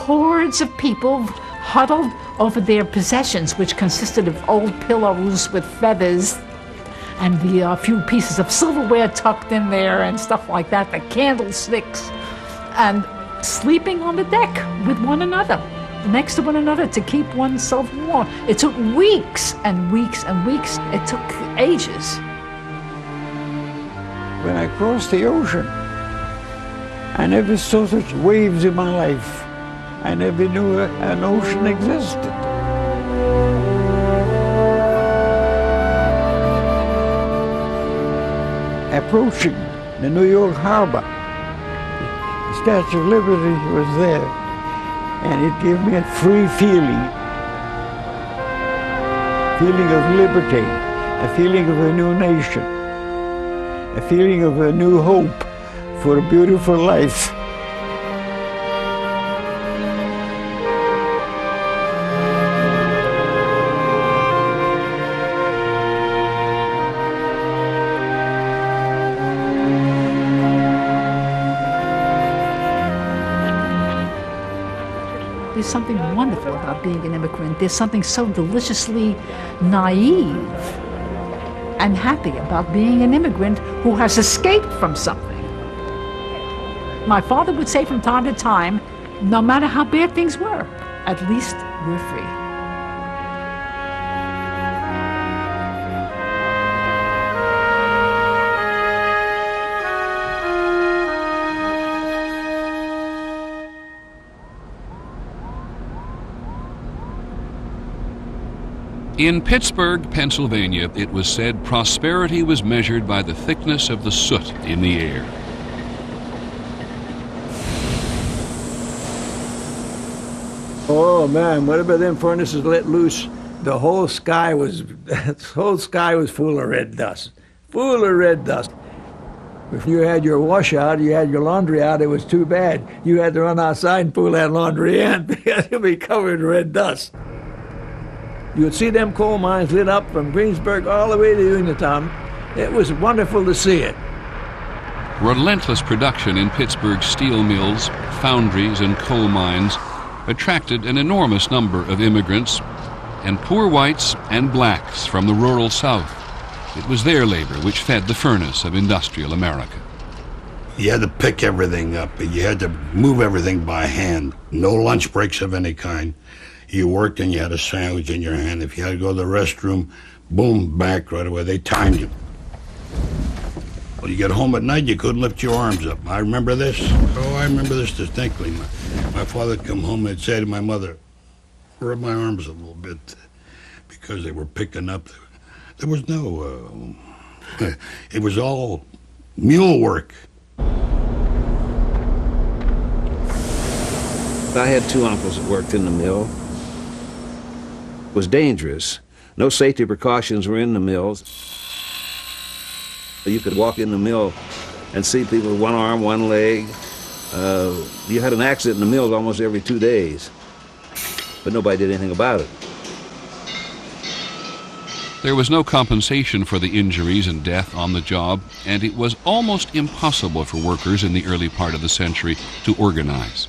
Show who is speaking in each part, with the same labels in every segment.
Speaker 1: hordes of people huddled over their possessions, which consisted of old pillows with feathers and the few pieces of silverware tucked in there and stuff like that, the candlesticks, and sleeping on the deck with one another, next to one another, to keep oneself warm. It took weeks and weeks and weeks. It took ages.
Speaker 2: When I crossed the ocean, I never saw such waves in my life. I never knew an ocean existed. Approaching the New York Harbor, the Statue of Liberty was there, and it gave me a free feeling of liberty, a feeling of a new nation, a feeling of a new hope for a beautiful life.
Speaker 1: There's something wonderful about being an immigrant. There's something so deliciously naive and happy about being an immigrant who has escaped from something. My father would say from time to time, no matter how bad things were, at least we're free.
Speaker 3: In Pittsburgh, Pennsylvania, it was said prosperity was measured by the thickness of the soot in the air.
Speaker 4: Oh man, whatever them furnaces let loose, the whole sky was full of red dust. Full of red dust. If you had your wash out, you had your laundry out, it was too bad. You had to run outside and pull that laundry in because it would be covered in red dust. You would see them coal mines lit up from Greensburg all the way to Uniontown. It was wonderful to see it.
Speaker 3: Relentless production in Pittsburgh's steel mills, foundries, and coal mines attracted an enormous number of immigrants, and poor whites and blacks from the rural South. It was their labor which fed the furnace of industrial America.
Speaker 5: You had to pick everything up. You had to move everything by hand. No lunch breaks of any kind. You worked and you had a sandwich in your hand. If you had to go to the restroom, boom, back right away. They timed you. When you get home at night, you couldn't lift your arms up. I remember this. Oh, I remember this distinctly. My father would come home and say to my mother, rub my arms a little bit, because they were picking up. There was no, it was all mule work.
Speaker 6: I had two uncles that worked in the mill. It was dangerous. No safety precautions were in the mills. You could walk in the mill and see people with one arm, one leg. You had an accident in the mills almost every 2 days, but nobody did anything about it.
Speaker 3: There was no compensation for the injuries and death on the job, and it was almost impossible for workers in the early part of the century to organize.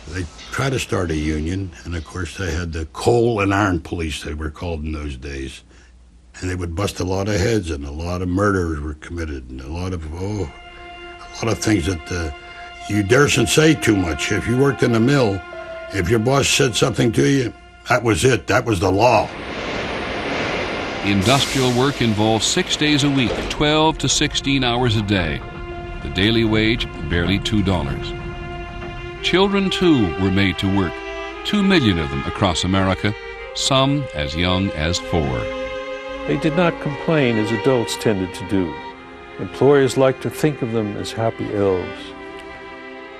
Speaker 5: They tried to start a union, and of course they had the coal and iron police, they were called in those days. And they would bust a lot of heads, and a lot of murders were committed, and a lot of things that you daresn't say too much. If you worked in a mill, if your boss said something to you, that was it. That was the law.
Speaker 3: Industrial work involved 6 days a week, 12 to 16 hours a day. The daily wage, barely $2. Children, too, were made to work, 2 million of them across America, some as young as 4.
Speaker 7: They did not complain as adults tended to do. Employers liked to think of them as happy elves.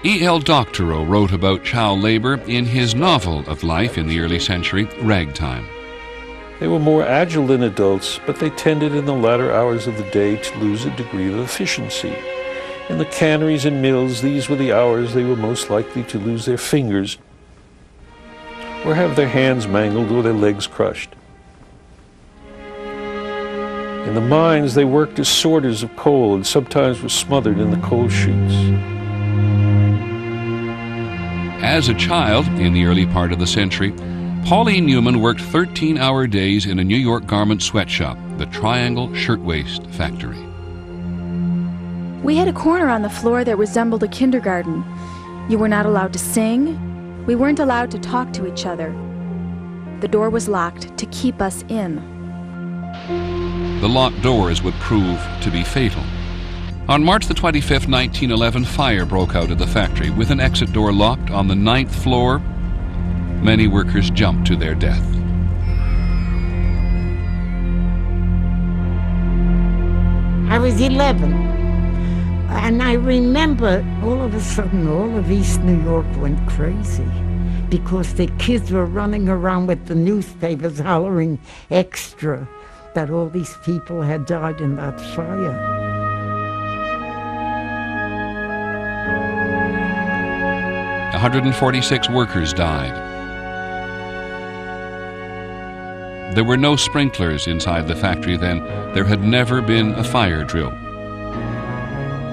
Speaker 3: E.L. Doctorow wrote about child labor in his novel of life in the early century, Ragtime.
Speaker 7: They were more agile than adults, but they tended in the latter hours of the day to lose a degree of efficiency. In the canneries and mills, these were the hours they were most likely to lose their fingers or have their hands mangled or their legs crushed. In the mines, they worked as sorters of coal and sometimes were smothered in the coal chutes.
Speaker 3: As a child, in the early part of the century, Pauline Newman worked 13-hour days in a New York garment sweatshop, the Triangle Shirtwaist Factory.
Speaker 8: We had a corner on the floor that resembled a kindergarten. You were not allowed to sing. We weren't allowed to talk to each other. The door was locked to keep us in.
Speaker 3: The locked doors would prove to be fatal. On March the 25th, 1911, fire broke out at the factory. With an exit door locked on the 9th floor, many workers jumped to their death.
Speaker 2: I was 11, and I remember all of a sudden all of East New York went crazy because the kids were running around with the newspapers hollering extra that all these people had died in that fire.
Speaker 3: 146 workers died. There were no sprinklers inside the factory then. There had never been a fire drill.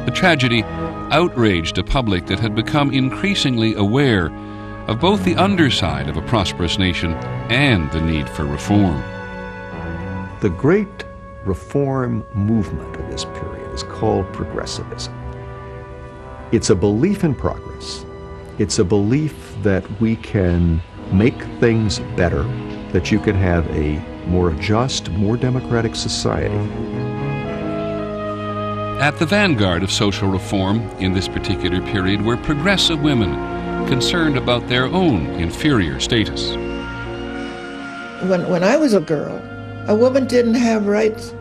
Speaker 3: The tragedy outraged a public that had become increasingly aware of both the underside of a prosperous nation and the need for reform.
Speaker 9: The great reform movement of this period is called progressivism. It's a belief in progress. It's a belief that we can make things better, that you can have a more just, more democratic society.
Speaker 3: At the vanguard of social reform in this particular period were progressive women concerned about their own inferior status.
Speaker 10: When I was a girl, a woman didn't have rights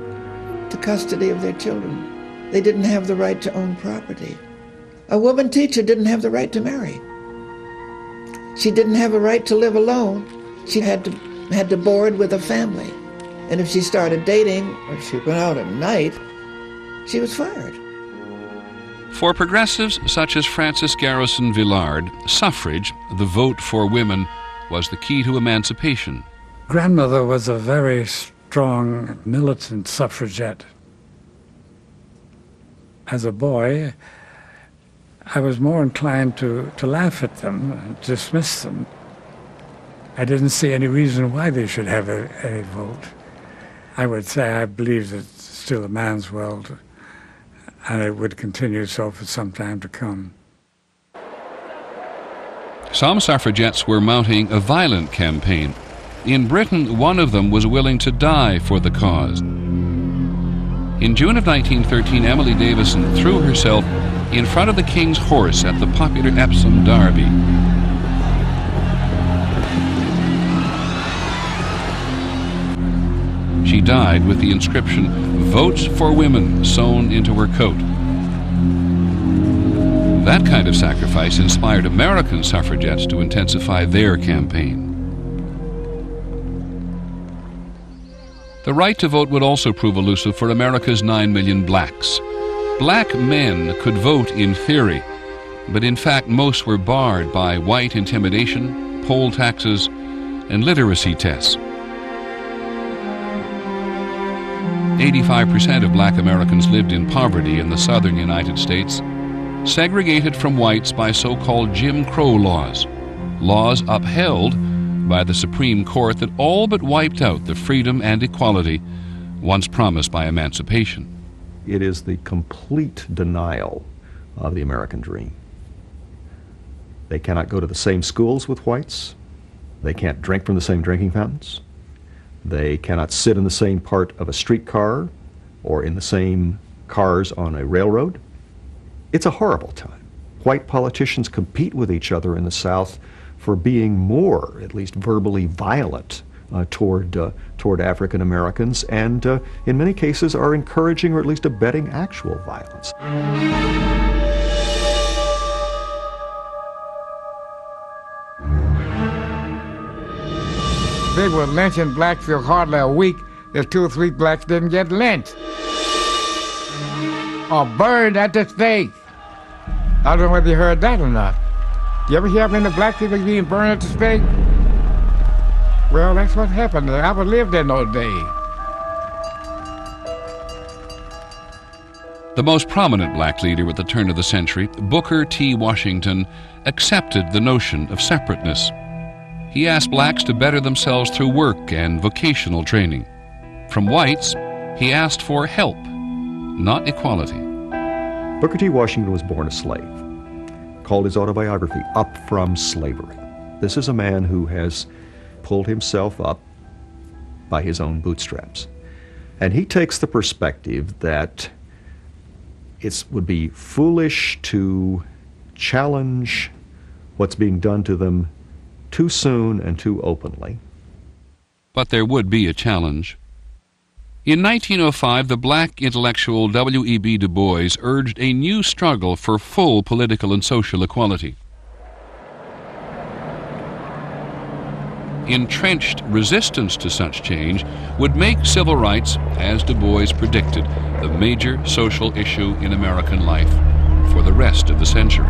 Speaker 10: to custody of their children. They didn't have the right to own property. A woman teacher didn't have the right to marry. She didn't have a right to live alone. She had to board with a family. And if she started dating or she went out at night, she was fired.
Speaker 3: For progressives such as Frances Garrison Villard, suffrage, the vote for women, was the key to emancipation.
Speaker 11: Grandmother was a very strong militant suffragette. As a boy, I was more inclined to laugh at them and dismiss them. I didn't see any reason why they should have a vote. I would say I believe that it's still a man's world, and it would continue so for some time to come.
Speaker 3: Some suffragettes were mounting a violent campaign. In Britain, one of them was willing to die for the cause. In June of 1913, Emily Davison threw herself in front of the King's horse at the popular Epsom Derby. She died with the inscription, "Votes for Women," sewn into her coat. That kind of sacrifice inspired American suffragettes to intensify their campaign. The right to vote would also prove elusive for America's 9 million blacks. Black men could vote in theory, but in fact most were barred by white intimidation, poll taxes, and literacy tests. 85% of black Americans lived in poverty in the southern United States, segregated from whites by so-called Jim Crow laws, laws upheld by the Supreme Court that all but wiped out the freedom and equality once promised by emancipation.
Speaker 9: It is the complete denial of the American dream. They cannot go to the same schools with whites. They can't drink from the same drinking fountains. They cannot sit in the same part of a streetcar or in the same cars on a railroad. It's a horrible time. White politicians compete with each other in the South for being more, at least verbally, violent toward African Americans, and in many cases are encouraging or at least abetting actual violence.
Speaker 12: They were lynching blacks for hardly a week. There's 2 or 3 blacks didn't get lynched or burned at the stake. I don't know whether you heard that or not. You ever hear of any black people being burned at the stake? Well, that's what happened. I lived in those days.
Speaker 3: The most prominent black leader at the turn of the century, Booker T. Washington, accepted the notion of separateness. He asked blacks to better themselves through work and vocational training. From whites, he asked for help, not equality.
Speaker 9: Booker T. Washington was born a slave, called his autobiography Up From Slavery. This is a man who has pulled himself up by his own bootstraps. And he takes the perspective that it would be foolish to challenge what's being done to them too soon and too openly.
Speaker 3: But there would be a challenge. In 1905, the black intellectual W.E.B. Du Bois urged a new struggle for full political and social equality. Entrenched resistance to such change would make civil rights, as Du Bois predicted, the major social issue in American life for the rest of the century.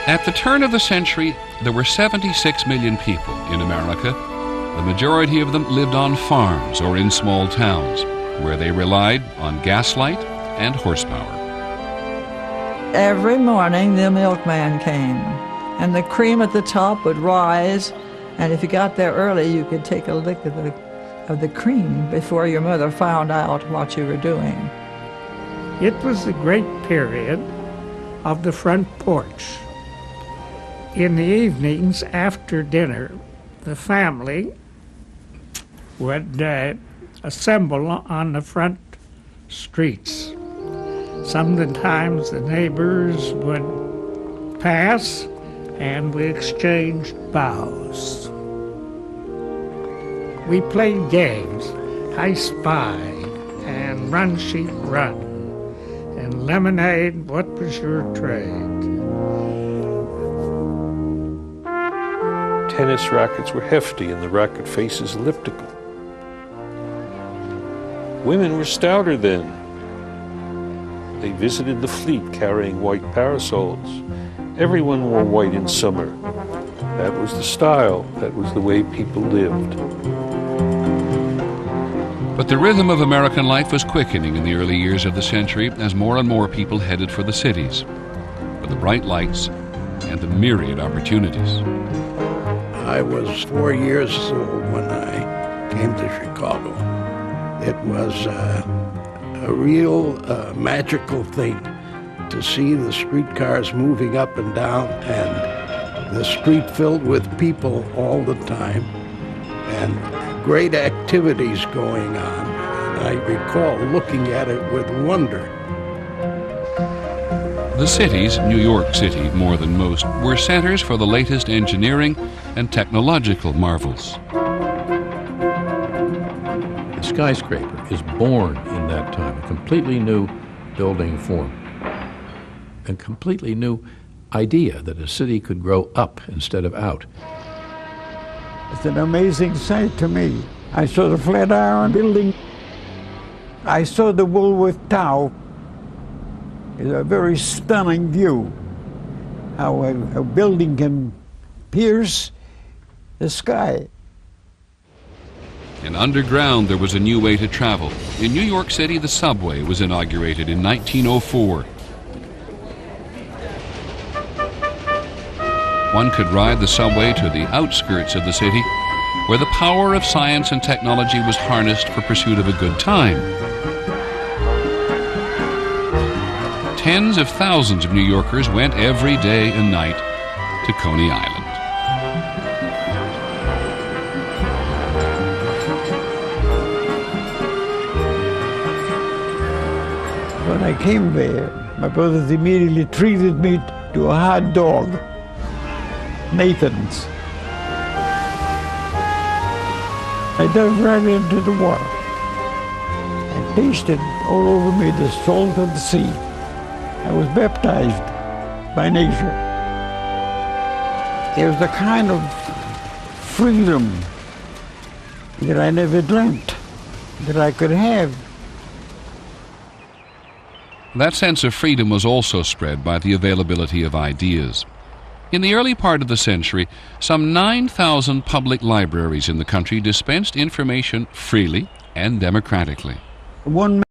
Speaker 3: At the turn of the century, there were 76 million people in America. The majority of them lived on farms or in small towns, where they relied on gaslight and horsepower.
Speaker 13: Every morning the milkman came, and the cream at the top would rise, and if you got there early, you could take a lick of the cream before your mother found out what you were doing.
Speaker 11: It was the great period of the front porch. In the evenings after dinner, the family would assemble on the front streets. Sometimes the neighbors would pass and we exchanged bows. We played games, I Spy and Run Sheep Run, and Lemonade, What Was Your Trade?
Speaker 7: Tennis rackets were hefty and the racket faces elliptical. Women were stouter then. They visited the fleet carrying white parasols. Everyone wore white in summer. That was the style. That was the way people lived.
Speaker 3: But the rhythm of American life was quickening in the early years of the century as more and more people headed for the cities, for the bright lights and the myriad opportunities.
Speaker 14: I was 4 years old when I came to Chicago. It was a real magical thing to see the streetcars moving up and down and the street filled with people all the time and great activities going on. And I recall looking at it with wonder.
Speaker 3: The cities, New York City more than most, were centers for the latest engineering and technological marvels.
Speaker 15: The skyscraper is born in that time, a completely new building form, a completely new idea that a city could grow up instead of out.
Speaker 16: It's an amazing sight to me. I saw the Flatiron Building. I saw the Woolworth Tower. It's a very stunning view, how a building can pierce the sky.
Speaker 3: And underground, there was a new way to travel. In New York City, the subway was inaugurated in 1904. One could ride the subway to the outskirts of the city, where the power of science and technology was harnessed for pursuit of a good time. Tens of thousands of New Yorkers went every day and night to Coney Island.
Speaker 16: When I came there, my brothers immediately treated me to a hot dog, Nathan's. I dove right into the water and tasted all over me the salt of the sea. I was baptized by nature. There was a kind of freedom that I never dreamt that I could have.
Speaker 3: That sense of freedom was also spread by the availability of ideas. In the early part of the century, some 9,000 public libraries in the country dispensed information freely and democratically.
Speaker 16: One